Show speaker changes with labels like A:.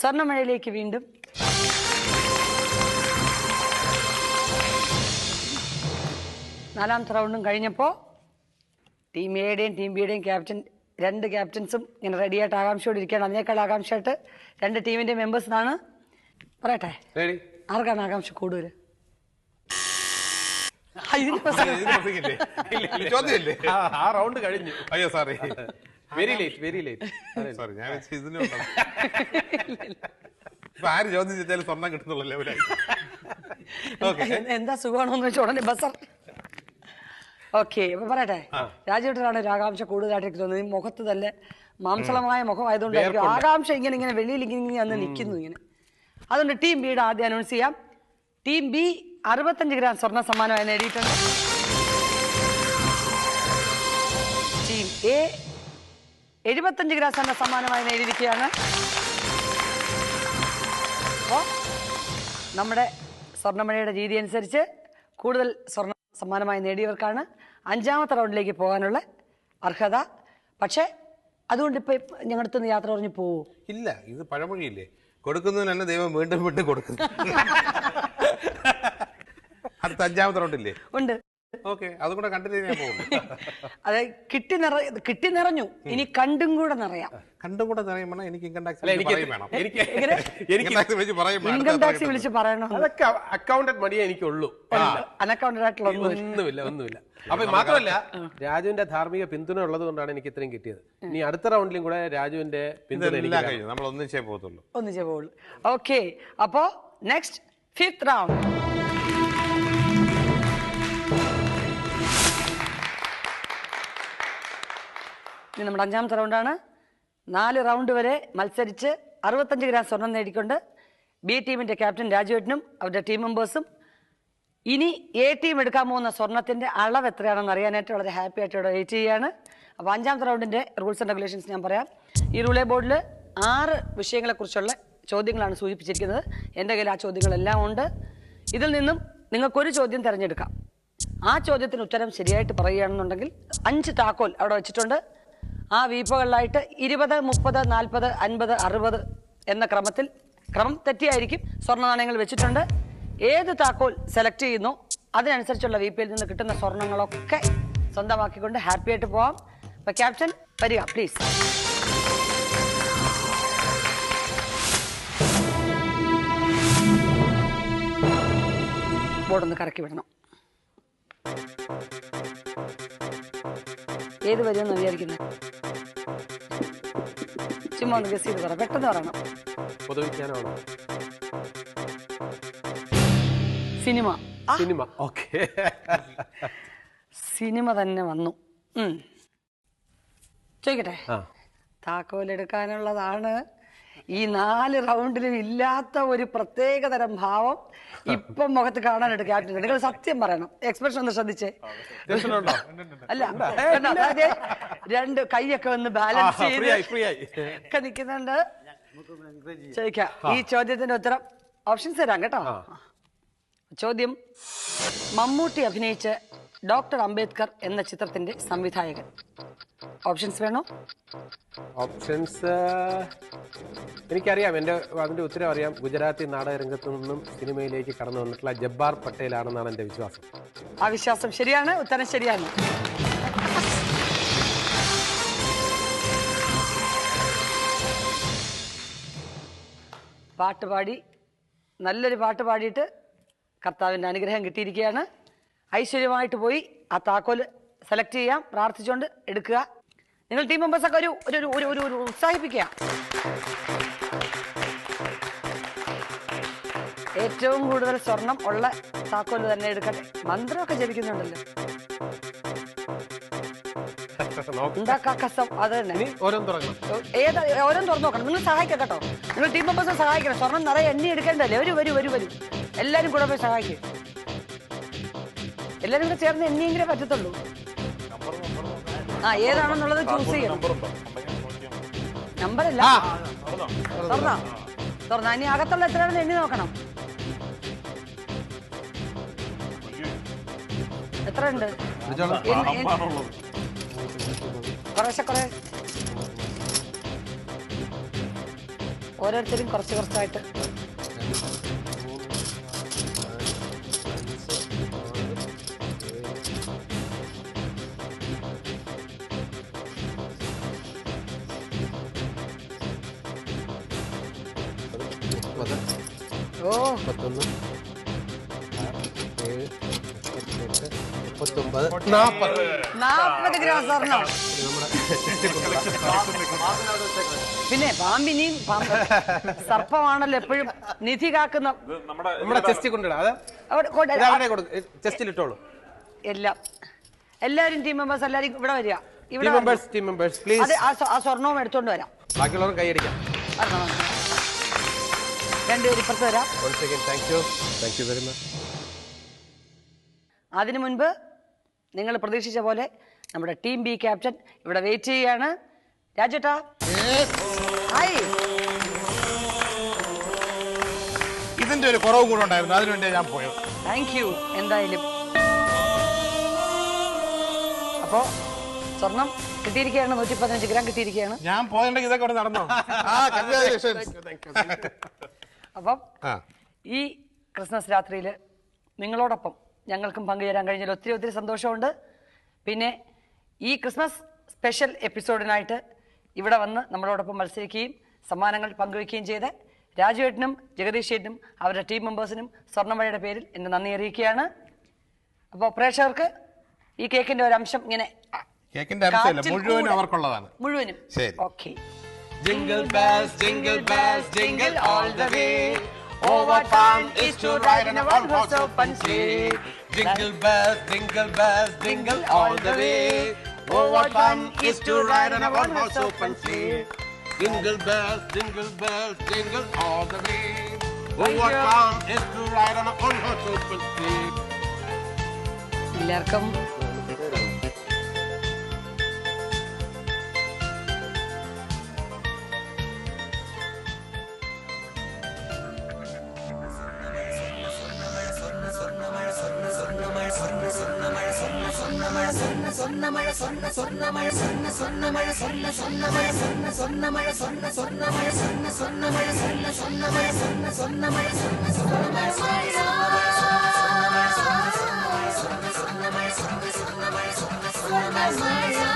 A: സ്വർണ്ണമഴയിലേക്ക് വീണ്ടും. നാലാമത്തെ റൗണ്ടും കഴിഞ്ഞപ്പോൾ ടീം എയുടെയും ടീം ബിയുടെയും രണ്ട് ക്യാപ്റ്റൻസും ഇങ്ങനെ റെഡിയായിട്ട് ആകാംക്ഷയോടെ ഇരിക്കുകയാണ്. അതിനേക്കാൾ ആകാംക്ഷയായിട്ട് രണ്ട് ടീമിന്റെ മെമ്പേഴ്സിനാണ്. പറയട്ടെ, ആർക്കാണ് ആകാംക്ഷ കൂടുതൽ? എന്താ സുഖമാണോന്ന് വെച്ചാൽ ഉടനെ ബസർ. ഓക്കെ, അപ്പൊ പറയട്ടെ, രാജുവേട്ടനാണ് ഒരു ആകാംക്ഷ കൂടുതലായിട്ട് എനിക്ക് തോന്നുന്നത്. ഈ മുഖത്ത് തന്നെ മാംസളമായ മുഖമായതുകൊണ്ടായിരിക്കും ആകാംക്ഷ ഇങ്ങനെ വെളിയിൽ ഇങ്ങനെ അന്ന് നിൽക്കുന്നു ഇങ്ങനെ. അതുകൊണ്ട് ടീം ബിയുടെ ആദ്യം അനൗൺസ് ചെയ്യാം. ടീം ബി 65 ഗ്രാം സ്വർണ്ണ സമ്മാനമായി നേടിയിട്ടുണ്ട്. ടീം എ 75 ഗ്രാം സ്വർണ്ണ സമ്മാനമായി നേടിയിരിക്കുകയാണ്. അപ്പോൾ നമ്മുടെ സ്വർണ്ണമഴയുടെ രീതി അനുസരിച്ച് കൂടുതൽ സ്വർണ്ണ സമ്മാനമായി നേടിയവർക്കാണ് 5ാമത്തെ റൗണ്ടിലേക്ക് പോകാനുള്ള അർഹത. പക്ഷേ അതുകൊണ്ട് ഇപ്പൊ ഞങ്ങളുടെ അടുത്ത് യാത്ര പറഞ്ഞു പോവോ?
B: ഇല്ല, ഇത് പഴമൊഴിയില്ലേ, കൊടുക്കുന്നതിന് തന്നെ ദൈവം വീണ്ടും വീണ്ടും കൊടുക്കുന്നു. അടുത്ത 5ാമത്തെ റൗണ്ടില്ലേ? ഉണ്ട്. ഓക്കെ, അതും കൂടെ കണ്ടിട്ട് ഞാൻ പോകുന്നു.
A: അതെ, കിട്ടി നിറഞ്ഞു, ഇനി കണ്ടും കൂടെ നിറയാം.
B: കണ്ടും കൂടെ നിറയുമ്പോൾ എനിക്ക് ഇൻകം ടാക്സ്
A: വിളിച്ച് പറയണം.
C: അതൊക്കെ അക്കൗണ്ടന്റ് മടിയേ എനിക്കുള്ളൂ,
A: അൺഅക്കൗണ്ടഡ് ആയിട്ടുള്ള
C: ഒന്നുമില്ല. അപ്പൊ മാത്രമല്ല, രാജുവിന്റെ ധാർമ്മിക പിന്തുണ ഉള്ളത് കൊണ്ടാണ് എനിക്ക് ഇത്രയും കിട്ടിയത്. ഇനി അടുത്ത റൗണ്ടിലും കൂടെ രാജുവിന്റെ പിന്തുണ
B: നമ്മൾ ഒന്നിച്ചേ പോകത്തുള്ളൂ.
A: ഓക്കെ, അപ്പോ നെക്സ്റ്റ് 5th റൗണ്ട്. ഇനി നമ്മുടെ 5ാമത്തെ റൗണ്ടാണ്. 4 റൗണ്ട് വരെ മത്സരിച്ച് 65 ഗ്രാം സ്വർണം നേടിക്കൊണ്ട് ബി ടീമിന്റെ ക്യാപ്റ്റൻ രാജുവേട്ടനും അവരുടെ ടീം മെമ്പേഴ്സും ഇനി എ ടീം എടുക്കാൻ പോകുന്ന സ്വർണത്തിന്റെ അളവ് എത്രയാണെന്ന് അറിയാനായിട്ട് വളരെ ഹാപ്പി ആയിട്ട് ഇവിടെ വെയിറ്റ് ചെയ്യുകയാണ്. അപ്പോൾ 5ാമത്തെ റൗണ്ടിന്റെ റൂൾസ് ആൻഡ് റെഗുലേഷൻസ് ഞാൻ പറയാം. ഈ റൂളേ ബോർഡിൽ 6 വിഷയങ്ങളെക്കുറിച്ചുള്ള ചോദ്യങ്ങളാണ് സൂചിപ്പിച്ചിരിക്കുന്നത്. എൻ്റെ കയ്യിൽ ആ ചോദ്യങ്ങളെല്ലാം ഉണ്ട്. ഇതിൽ നിന്നും നിങ്ങൾക്കൊരു ചോദ്യം തിരഞ്ഞെടുക്കാം. ആ ചോദ്യത്തിന് ഉത്തരം ശരിയായിട്ട് പറയുകയാണെന്നുണ്ടെങ്കിൽ 5 താക്കോൽ അവിടെ വെച്ചിട്ടുണ്ട്. ആ വീപ്പകളിലായിട്ട് 20, 30, 40, 50, 60 എന്ന ക്രമം തെറ്റിയായിരിക്കും സ്വർണ്ണ നാണയങ്ങൾ വെച്ചിട്ടുണ്ട്. ഏത് താക്കോൽ സെലക്ട് ചെയ്യുന്നു അതിനനുസരിച്ചുള്ള വീപ്പയിൽ നിന്ന് കിട്ടുന്ന സ്വർണ്ണങ്ങളൊക്കെ സ്വന്തമാക്കിക്കൊണ്ട് ഹാപ്പി ആയിട്ട് പോവാം. അപ്പൊ ക്യാപ്റ്റൻ വരിക പ്ലീസ്. ബോർഡൊന്ന് കറക്കി വിടണം. ഏത് വരുമെന്ന് വിചാരിക്കുന്നത്? ചുമ്മാ ഒന്ന് ഗസ് ചെയ്ത് പറ, പെട്ടെന്ന് പറയണം. സിനിമ. ഓക്കെ, സിനിമ തന്നെ വന്നു. ചോദിക്കട്ടെ, താക്കോലെടുക്കാനുള്ളതാണ്. ഈ 4 റൗണ്ടിലും ഇല്ലാത്ത ഒരു പ്രത്യേകതരം ഭാവം ഇപ്പം മുഖത്ത് കാണാനായിട്ട് ക്യാപ്റ്റൻ. നിങ്ങൾ സത്യം പറയണം, എക്സ്പ്രഷൻ ഒന്ന് ശ്രദ്ധിച്ചേ. അല്ല, രണ്ട് കൈയൊക്കെ ഒന്ന് ബാലൻസ് ചെയ്ത് ഒക്കെ നിൽക്കുന്നുണ്ട്. ചോദിക്കാം, ഈ ചോദ്യത്തിന്റെ ഉത്തരം ഓപ്ഷൻസ് തരാം കേട്ടോ. ചോദ്യം: മമ്മൂട്ടി അഭിനയിച്ച ഡോക്ടർ അംബേദ്കർ എന്ന ചിത്രത്തിന്റെ സംവിധായകൻ. ഓപ്ഷൻസ് വേണോ?
C: ഓപ്ഷൻസ് എനിക്കറിയാം, അതിന്റെ ഉത്തരം അറിയാം. ഗുജറാത്തി നാടക രംഗത്തു നിന്നും സിനിമയിലേക്ക് കടന്നു വന്നിട്ടുള്ള ജബ്ബാർ പട്ടേൽ ആണെന്നാണ് എന്റെ വിശ്വാസം.
A: ആ വിശ്വാസം ശരിയാണ്, ഉത്തരം ശരിയാണ്. പാട്ടുപാടി, നല്ലൊരു പാട്ട് പാടിയിട്ട് കർത്താവിൻ്റെ അനുഗ്രഹം കിട്ടിയിരിക്കുകയാണ്. ഐശ്വര്യമായിട്ട് പോയി ആ താക്കോല് സെലക്ട് ചെയ്യാം. പ്രാർത്ഥിച്ചുകൊണ്ട് എടുക്കുക. നിങ്ങൾ ടീം മെമ്പേഴ്സൊക്കെ ഒരു ഉത്സാഹിപ്പിക്കുക. ഏറ്റവും കൂടുതൽ സ്വർണം ഉള്ള താക്കോല് തന്നെ എടുക്കട്ടെ. മന്ത്രമൊക്കെ ജപിക്കുന്നുണ്ടല്ലോ. അത് തന്നെ ഓരോന്നും തുറന്നു നോക്കണം. നിങ്ങൾ സഹായിക്കാം കേട്ടോ. നിങ്ങൾ ടീം മെമ്പേഴ്സിനെ സഹായിക്കണം. സ്വർണം നിറയെ എണ്ണി എടുക്കേണ്ടല്ലേ. വരൂ എല്ലാരും കൂടെ പോയി സഹായിക്കും. എല്ലാരും കൂടെ ചേർന്ന് എണ്ണിയെങ്കിലേ പറ്റത്തുള്ളൂ. ഏതാണെന്നുള്ളത് ചൂസ് ചെയ്യണം. നമ്പറല്ല, തുറന്നാ ഇനി അകത്തുള്ള എത്രയാണെന്ന് എണ്ണി നോക്കണം. എത്ര ഉണ്ട്? കുറേശ്ശെ ഓരോരുത്തരും കുറച്ച് കുറച്ചായിട്ട്. ഓ
C: 31, 7, 38, 39,
A: 40 ഗ്രാം സ്വർണം. പിന്നെ പാമ്പിനെയും സർപ്പമാണല്ലോ എപ്പോഴും നിധി കാക്കുന്ന.
C: നമ്മുടെ ചെസ്റ്റിൽ കൊണ്ടിടാം. അത് ചെസ്റ്റിൽ ഇട്ടോളൂ.
A: എല്ലാരും ടീം മെമ്പേഴ്സ് എല്ലാരും ഇവിടെ വരിക.
C: Team members please.
A: ആ സ്വർണവും എടുത്തോണ്ട് വരാം.
C: ബാക്കിയുള്ളവരും കൈയടിക്കാം.
A: രണ്ടുപേരും ഇപ്പുറത്ത് വരാം.
C: Thank you very much.
A: അതിനു മുൻപ് നിങ്ങൾ പ്രതീക്ഷിച്ച പോലെ നമ്മുടെ ടീം ബി ക്യാപ്റ്റൻ ഇവിടെ വെയിറ്റ് ചെയ്യുകയാണ്. രാജേട്ടാ, ഹായ്.
B: ഇതിന്റെ ഒരു കുറവും കൂടെ ഉണ്ടായിരുന്നു, അതിനുവേണ്ടി ഞാൻ പോയത്.
A: Thank you. എന്തായാലും അപ്പോ സ്വർണം കിട്ടിയിരിക്കുകയാണ്. 115 ഗ്രാം കിട്ടിയിരിക്കുകയാണ്.
B: ഞാൻ പോയിട്ടുണ്ടെങ്കിൽ ഇതൊക്കെ ഇവിടെ നടന്നോ?
A: അപ്പം ഈ ക്രിസ്മസ് രാത്രിയിൽ നിങ്ങളോടൊപ്പം ഞങ്ങൾക്കും പങ്കുചേരാൻ കഴിഞ്ഞാൽ ഒത്തിരി ഒത്തിരി സന്തോഷമുണ്ട്. പിന്നെ ഈ ക്രിസ്മസ് സ്പെഷ്യൽ എപ്പിസോഡിനായിട്ട് ഇവിടെ വന്ന് നമ്മളോടൊപ്പം മത്സരിക്കുകയും സമ്മാനങ്ങൾ പങ്കുവയ്ക്കുകയും ചെയ്ത് രാജുവേട്ടനും ജഗദീഷ് ചേട്ടനും അവരുടെ ടീം മെമ്പേഴ്സിനും സ്വർണ്ണമഴയുടെ പേരിൽ എൻ്റെ നന്ദി അറിയിക്കുകയാണ്. അപ്പോൾ പ്രേക്ഷകർക്ക് ഈ കേക്കിന്റെ ഒരു അംശം ഇങ്ങനെ
B: മുഴുവനും അവർക്കുള്ളതാണ്.
A: മുഴുവനും. Okay.
C: Jingle bells, jingle all the way. Oh, what fun is to ride in a one-horse open sleigh. Jingle bells, jingle all the way. Oh, what fun is to ride in a one-horse open sleigh. Jingle bells, jingle all the way. Oh, what fun is to ride on a one-horse open sleigh.
A: എല്ലാവർക്കും
D: Maya.